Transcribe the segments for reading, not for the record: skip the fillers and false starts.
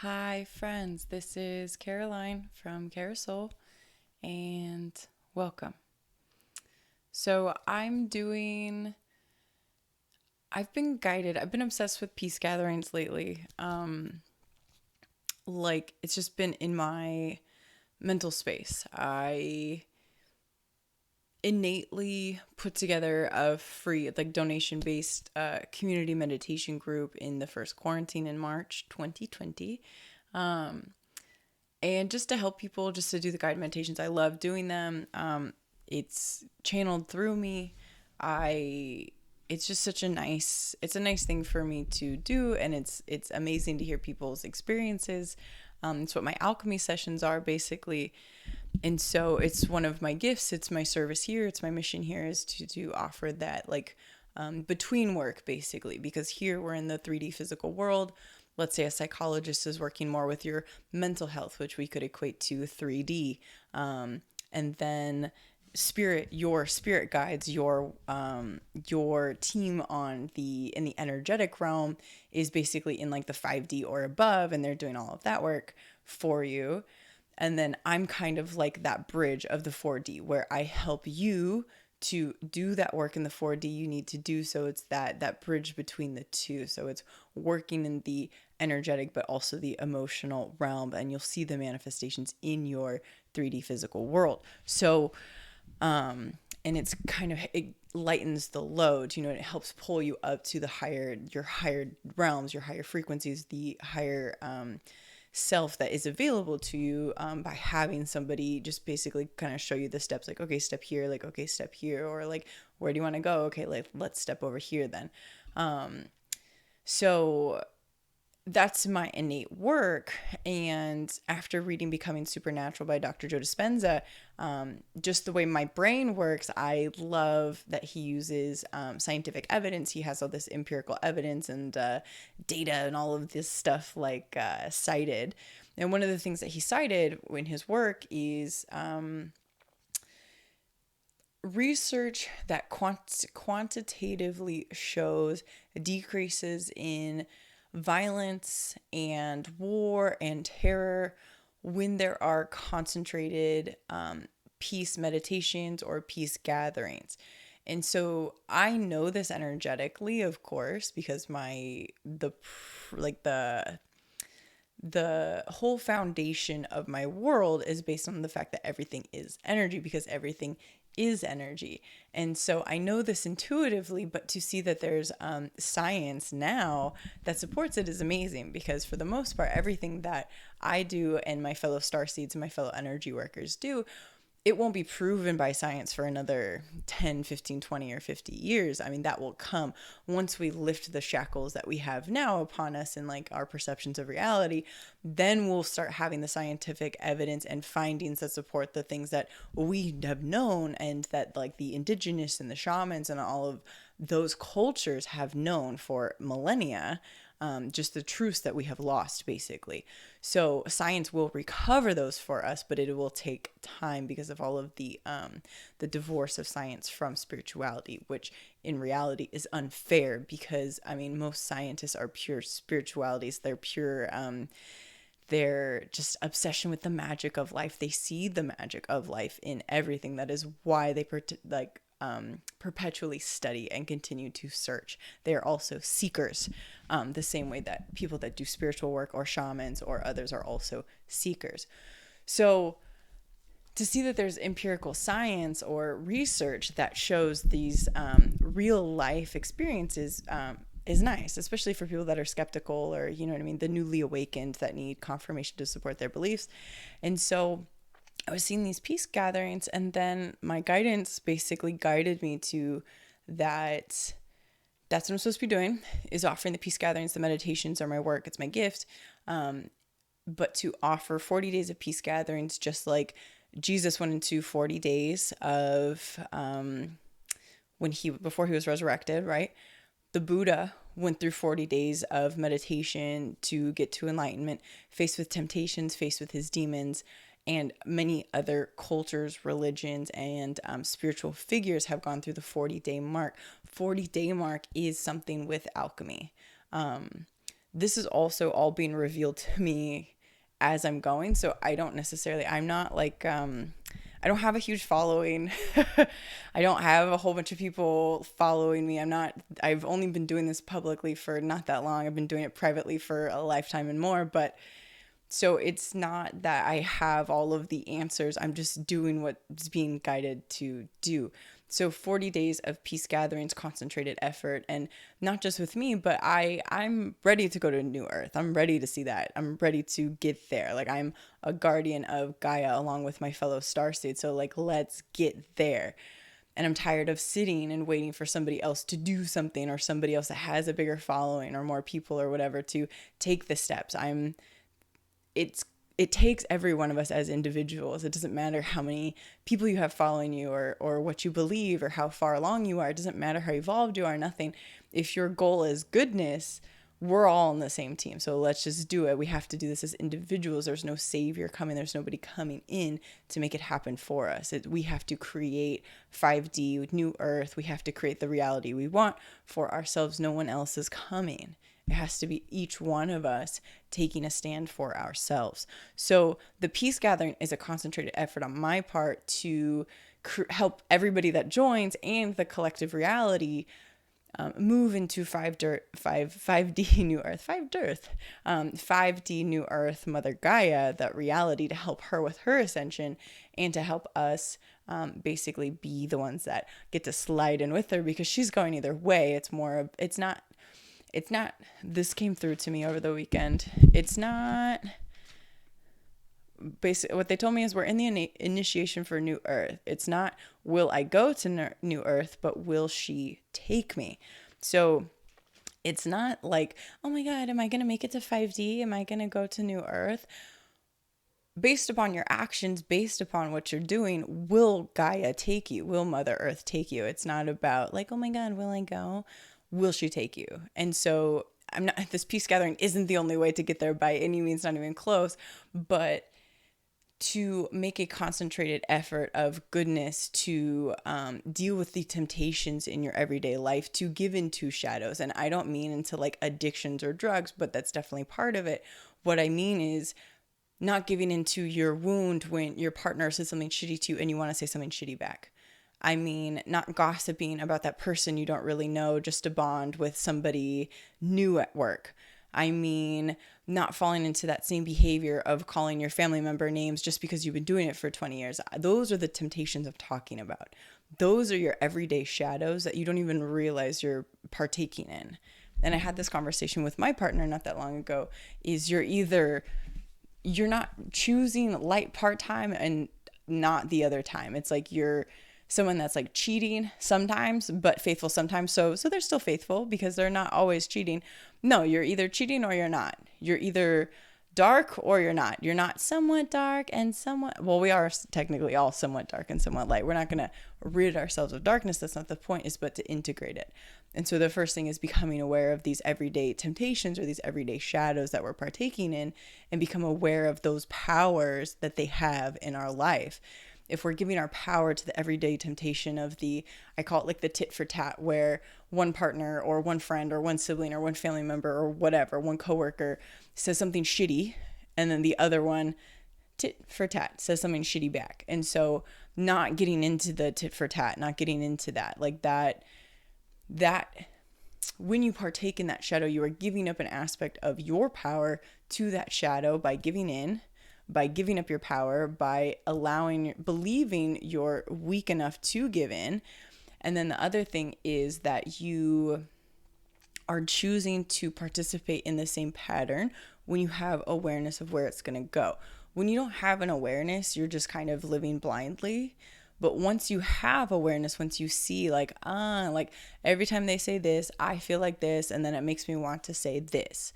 Hi, friends. This is Caroline from Carousel, and welcome. So, I've been guided, I've been obsessed with peace gatherings lately. It's just been in my mental space. I innately put together a free, donation based community meditation group in the first quarantine in March 2020. And just to help people, just to do the guided meditations. I love doing them. It's channeled through me. I it's just it's a nice thing for me to do, and it's amazing to hear people's experiences. It's what my alchemy sessions are basically, and so it's one of my gifts. It's my service here. It's my mission here is to offer that between work basically, because here we're in the 3D physical world. Let's say a psychologist is working more with your mental health, which we could equate to 3D. And then your spirit guides, your team on the in the energetic realm is basically in like the 5D or above, and they're doing all of that work for you. And then I'm kind of like that bridge of the 4D where I help you to do that work in the 4D you need to do. So it's that bridge between the two. So it's working in the energetic but also the emotional realm, and you'll see the manifestations in your 3D physical world. So and it lightens the load, and it helps pull you up to your higher realms, your higher frequencies, the higher self that is available to you, by having somebody just basically kind of show you the steps, like, okay, step here, like, okay, step here, or like, where do you want to go? Okay, like, let's step over here then. So that's my innate work. And after reading Becoming Supernatural by Dr. Joe Dispenza, just the way my brain works, I love that he uses scientific evidence. He has all this empirical evidence and data and all of this stuff cited. And one of the things that he cited in his work is research that quantitatively shows decreases in violence and war and terror when there are concentrated peace meditations or peace gatherings. And so I know this energetically, of course, because the whole foundation of my world is based on the fact that everything is energy, because everything is energy. And so I know this intuitively, but to see that there's science now that supports it is amazing, because for the most part, everything that I do and my fellow starseeds and my fellow energy workers do, it won't be proven by science for another 10, 15, 20, or 50 years. I mean, that will come once we lift the shackles that we have now upon us and like our perceptions of reality. Then we'll start having the scientific evidence and findings that support the things that we have known, and that like the indigenous and the shamans and all of those cultures have known for millennia. Just the truths that we have lost, basically. So science will recover those for us, but it will take time because of all of the divorce of science from spirituality, which in reality is unfair, because I mean most scientists are pure spiritualities. They're pure. Their just obsession with the magic of life. They see the magic of life in everything. That is why they perpetually study and continue to search. They are also seekers, the same way that people that do spiritual work or shamans or others are also seekers. So to see that there's empirical science or research that shows these real life experiences is nice, especially for people that are skeptical, or, you know what I mean, the newly awakened that need confirmation to support their beliefs. And so I was seeing these peace gatherings, and then my guidance basically guided me to that. That's what I'm supposed to be doing, is offering the peace gatherings. The meditations are my work. It's my gift. But to offer 40 days of peace gatherings, just like Jesus went into 40 days of before he was resurrected, right? The Buddha went through 40 days of meditation to get to enlightenment, faced with temptations, faced with his demons, and many other cultures, religions, and spiritual figures have gone through the 40-day mark. 40-day mark is something with alchemy. this is also all being revealed to me as I'm going. So I'm not like, I don't have a huge following. I don't have a whole bunch of people following me. I've only been doing this publicly for not that long. I've been doing it privately for a lifetime and more, but so it's not that I have all of the answers. I'm just doing what's being guided to do. So 40 days of peace gatherings, concentrated effort, and not just with me, but I'm ready to go to New Earth. I'm ready to see that. I'm ready to get there. Like, I'm a guardian of Gaia along with my fellow star states. So like, let's get there. And I'm tired of sitting and waiting for somebody else to do something, or somebody else that has a bigger following or more people or whatever to take the steps. It takes every one of us as individuals. It doesn't matter how many people you have following you, or what you believe, or how far along you are. It doesn't matter how evolved you are, nothing. If your goal is goodness, we're all on the same team. So let's just do it. We have to do this as individuals. There's no savior coming. There's nobody coming in to make it happen for us. We have to create 5D, New Earth. We have to create the reality we want for ourselves. No one else is coming. It has to be each one of us taking a stand for ourselves. So the peace gathering is a concentrated effort on my part to help everybody that joins and the collective reality move into 5D New Earth, 5D New Earth, Mother Gaia, that reality, to help her with her ascension and to help us basically be the ones that get to slide in with her, because she's going either way. It's not, this came through to me over the weekend. It's not, basically what they told me is we're in the initiation for New Earth. It's not, will I go to New Earth, but will she take me? So it's not like, oh my God, am I going to make it to 5D? Am I going to go to New Earth? Based upon your actions, based upon what you're doing, will Gaia take you? Will Mother Earth take you? It's not about like, oh my God, will I go? Will she take you? And so this peace gathering isn't the only way to get there by any means, not even close, but to make a concentrated effort of goodness, to deal with the temptations in your everyday life, to give into shadows. And I don't mean into like addictions or drugs, but that's definitely part of it. What I mean is not giving into your wound when your partner says something shitty to you and you want to say something shitty back. I mean, not gossiping about that person you don't really know just to bond with somebody new at work. I mean, not falling into that same behavior of calling your family member names just because you've been doing it for 20 years. Those are the temptations I'm talking about. Those are your everyday shadows that you don't even realize you're partaking in. And I had this conversation with my partner not that long ago, is you're not choosing light part-time and not the other time. It's like you're someone that's like cheating sometimes, but faithful sometimes. So they're still faithful because they're not always cheating. No, you're either cheating or you're not. You're either dark or you're not. You're not somewhat dark and somewhat, well, we are technically all somewhat dark and somewhat light. We're not going to rid ourselves of darkness. That's not the point, but to integrate it. And so the first thing is becoming aware of these everyday temptations or these everyday shadows that we're partaking in, and become aware of those powers that they have in our life. If we're giving our power to the everyday temptation of I call it like the tit for tat, where one partner or one friend or one sibling or one family member or whatever, one coworker says something shitty, and then the other one, tit for tat, says something shitty back. And so not getting into the tit for tat, not getting into that, like that when you partake in that shadow, you are giving up an aspect of your power to that shadow by giving in, by giving up your power, by believing you're weak enough to give in. And then the other thing is that you are choosing to participate in the same pattern when you have awareness of where it's going to go. When you don't have an awareness, you're just kind of living blindly. But once you have awareness, once you see like every time they say this, I feel like this, and then it makes me want to say this.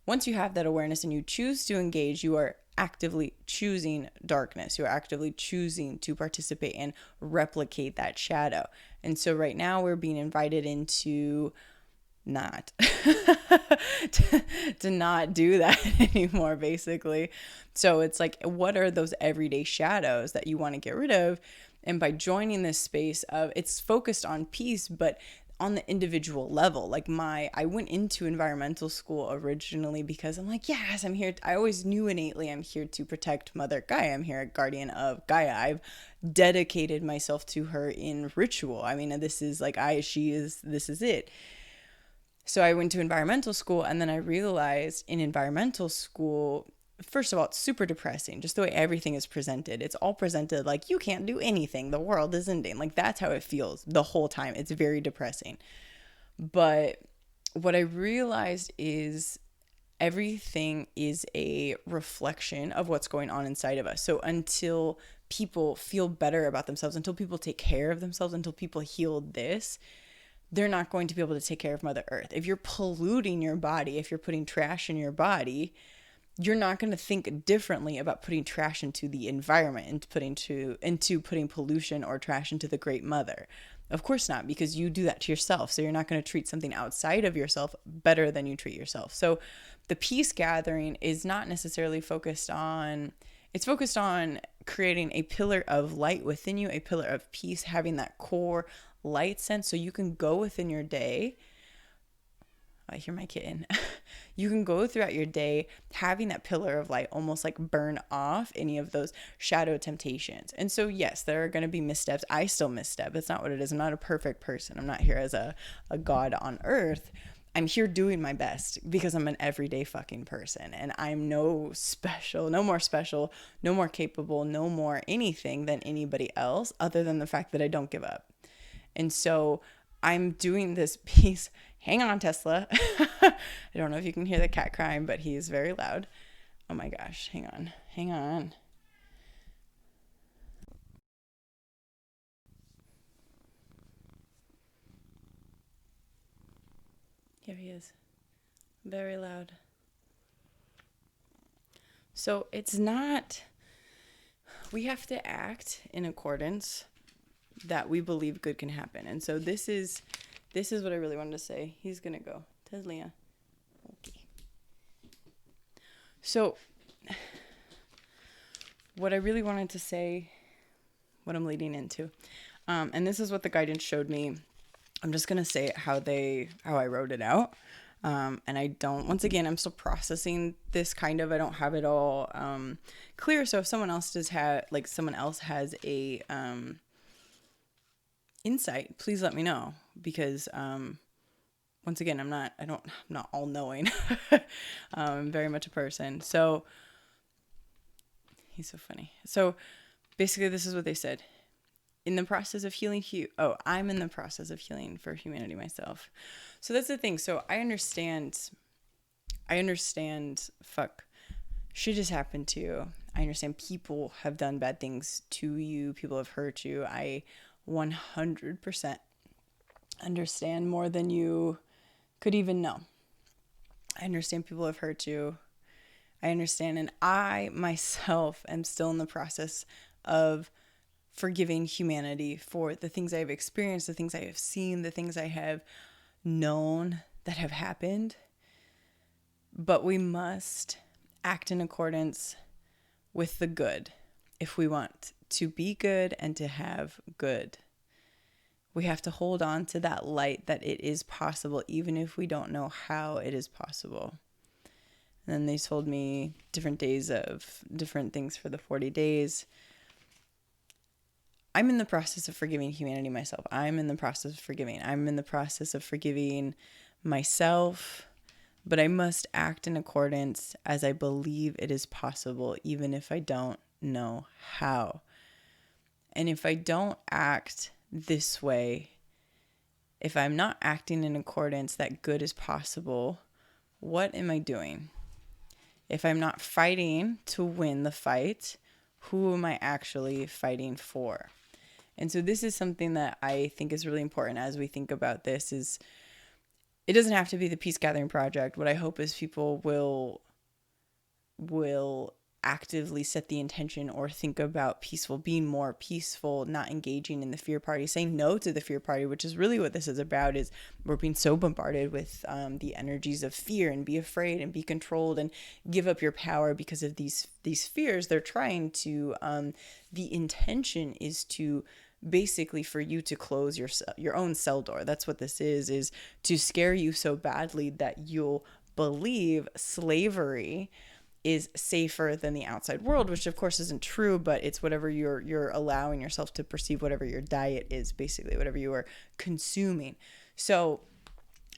Once you have that awareness and you choose to engage, you are actively choosing darkness. You're actively choosing to participate and replicate that shadow. And so right now we're being invited into not to not do that anymore, basically. So it's like, what are those everyday shadows that you want to get rid of? And by joining this space of, it's focused on peace, but on the individual level. Like I went into environmental school originally because I'm like, yes, I'm here. I always knew innately I'm here to protect Mother Gaia. I'm here, guardian of Gaia. I've dedicated myself to her in ritual. I mean, this is like this is it. So I went to environmental school, and then I realized in environmental school, first of all, it's super depressing, just the way everything is presented. It's all presented like you can't do anything. The world is ending. Like that's how it feels the whole time. It's very depressing. But what I realized is everything is a reflection of what's going on inside of us. So until people feel better about themselves, until people take care of themselves, until people heal this, they're not going to be able to take care of Mother Earth. If you're polluting your body, if you're putting trash in your body, you're not going to think differently about putting trash into the environment and putting pollution or trash into the Great Mother. Of course not, because you do that to yourself. So you're not going to treat something outside of yourself better than you treat yourself. So the peace gathering is not necessarily focused on creating a pillar of light within you, a pillar of peace, having that core light sense so you can go within your day. I hear my kitten. You can go throughout your day having that pillar of light almost like burn off any of those shadow temptations. And so, yes, there are going to be missteps. I still misstep. That's not what it is. I'm not a perfect person. I'm not here as a God on earth. I'm here doing my best because I'm an everyday fucking person. And I'm no more special, no more capable, no more anything than anybody else other than the fact that I don't give up. And so I'm doing this piece. Hang on, Tesla. I don't know if you can hear the cat crying, but he is very loud. Oh my gosh. Hang on. Here he is. Very loud. So we have to act in accordance that we believe good can happen. And so this is what I really wanted to say. He's gonna go. Teslia. Okay. So what I really wanted to say, what I'm leading into, and this is what the guidance showed me. I'm just gonna say it how I wrote it out. And I don't, once again, I'm still processing this kind of, I don't have it all clear. So if someone else has a insight, please let me know, because once again, I'm not all knowing. I'm very much a person. So he's so funny. So basically this is what they said. In the process of healing, I'm in the process of healing for humanity myself. So that's the thing. So I understand, fuck, shit has happened to you. I understand people have done bad things to you. People have hurt you. I 100% understand more than you could even know. I understand people have hurt you. I understand. And I myself am still in the process of forgiving humanity for the things I have experienced, the things I have seen, the things I have known that have happened. But we must act in accordance with the good if we want to be good and to have good. We have to hold on to that light that it is possible, even if we don't know how it is possible. And then they told me different days of different things for the 40 days. I'm in the process of forgiving humanity myself. I'm in the process of forgiving myself, but I must act in accordance as I believe it is possible, even if I don't know how. And if I don't act this way, if I'm not acting in accordance that good is possible, what am I doing? If I'm not fighting to win the fight, who am I actually fighting for? And so this is something that I think is really important as we think about this. Is it doesn't have to be the Peace Gathering Project. What I hope is people will actively set the intention or think about being more peaceful, not engaging in the fear party, saying no to the fear party, which is really what this is about. Is we're being so bombarded with the energies of fear and be afraid and be controlled and give up your power because of these fears. They're trying to, the intention is to basically for you to close your own cell door. That's what this is to scare you so badly that you'll believe slavery is safer than the outside world, which of course isn't true, but it's whatever you're allowing yourself to perceive, whatever your diet is, basically whatever you are consuming. So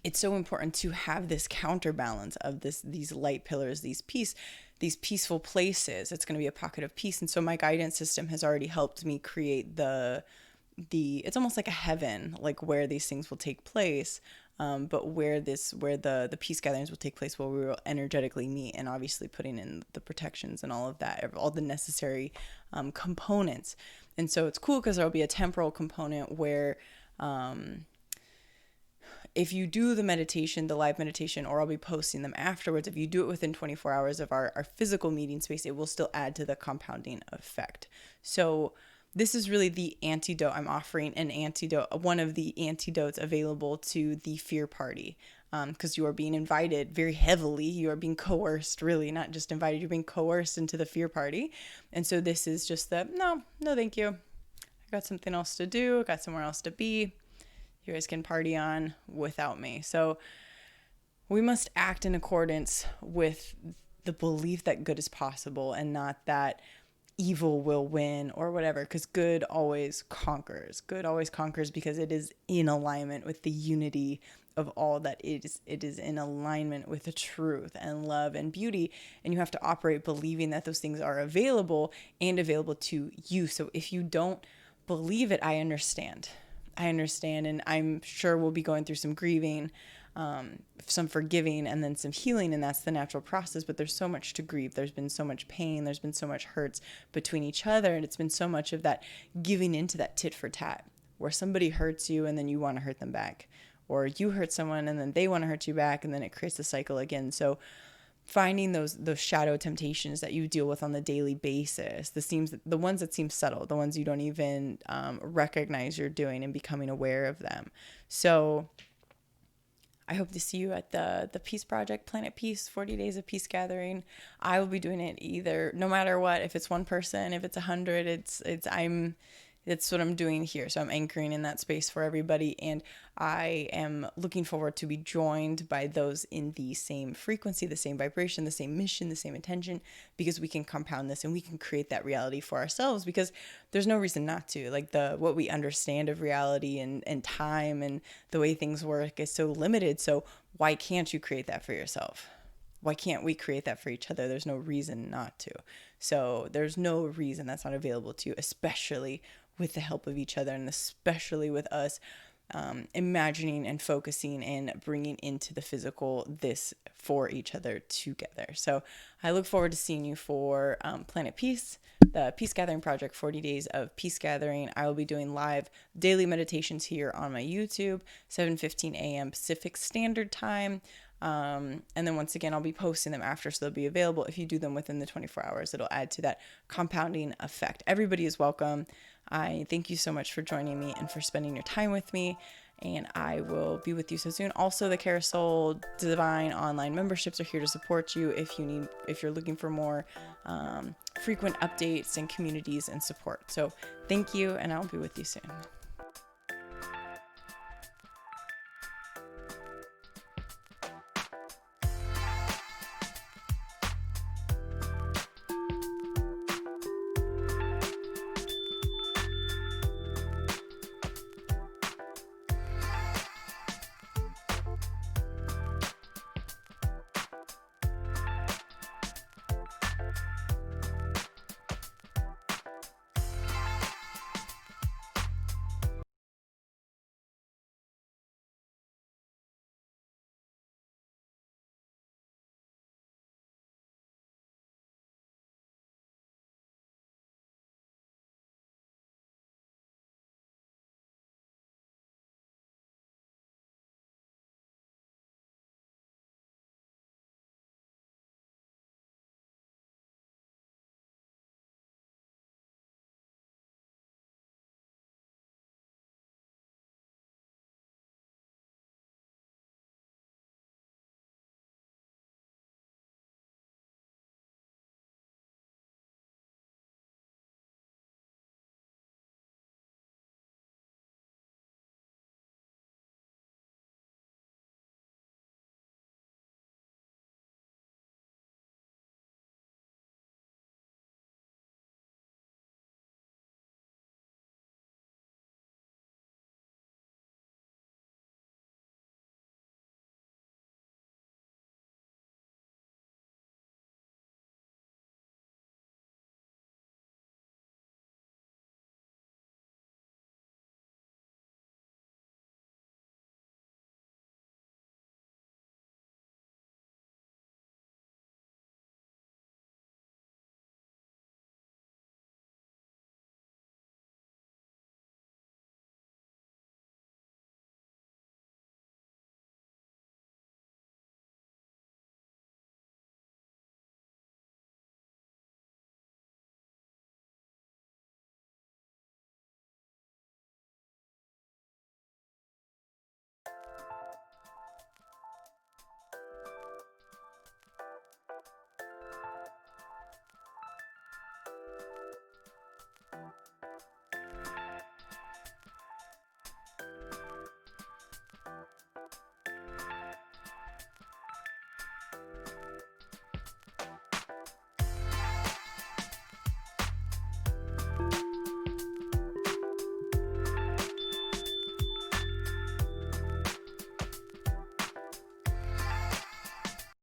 it's so important to have this counterbalance of these light pillars, these peaceful places. It's going to be a pocket of peace. And so my guidance system has already helped me create it's almost like a heaven, like where these things will take place. But where the peace gatherings will take place, where we will energetically meet, and obviously putting in the protections and all of that, all the necessary components. And so it's cool because there'll be a temporal component where if you do the meditation, the live meditation, or I'll be posting them afterwards, if you do it within 24 hours of our physical meeting space, it will still add to the compounding effect. So this is really the antidote. I'm offering one of the antidotes available to the fear party, because you are being invited very heavily. You are being coerced, really, not just invited. You're being coerced into the fear party. And so this is just no, thank you. I got something else to do. I got somewhere else to be. You guys can party on without me. So we must act in accordance with the belief that good is possible and not that evil will win or whatever, because good always conquers. Good always conquers because it is in alignment with the unity of all that it is. It is in alignment with the truth and love and beauty, and you have to operate believing that those things are available and available to you. So if you don't believe it, I understand, and I'm sure we'll be going through some grieving, some forgiving, and then some healing, and that's the natural process. But there's so much to grieve. There's been so much pain. There's been so much hurts between each other, and it's been so much of that giving into that tit for tat, where somebody hurts you and then you want to hurt them back, or you hurt someone and then they want to hurt you back, and then it creates a cycle again. So finding those shadow temptations that you deal with on the daily basis, the ones that seem subtle, the ones you don't even recognize you're doing, and becoming aware of them. So I hope to see you at the Peace Project, Planet Peace, 40 Days of Peace Gathering. I will be doing it either, no matter what, if it's one person, if it's 100, it's what I'm doing here. So I'm anchoring in that space for everybody. And I am looking forward to be joined by those in the same frequency, the same vibration, the same mission, the same intention, because we can compound this and we can create that reality for ourselves, because there's no reason not to. Like what we understand of reality and time and the way things work is so limited. So why can't you create that for yourself? Why can't we create that for each other? There's no reason not to. So there's no reason that's not available to you, especially with the help of each other, and especially with us imagining and focusing and bringing into the physical this for each other together. So I look forward to seeing you for Planet Peace, the Peace Gathering Project, 40 Days of Peace Gathering. I will be doing live daily meditations here on my YouTube, 7:15 a.m. Pacific Standard Time. And then once again, I'll be posting them after, so they'll be available. If you do them within the 24 hours, it'll add to that compounding effect. Everybody is welcome. I thank you so much for joining me and for spending your time with me, and I will be with you so soon. Also, the Carousel Divine online memberships are here to support you if you're looking for more frequent updates and communities and support. So thank you, and I'll be with you soon.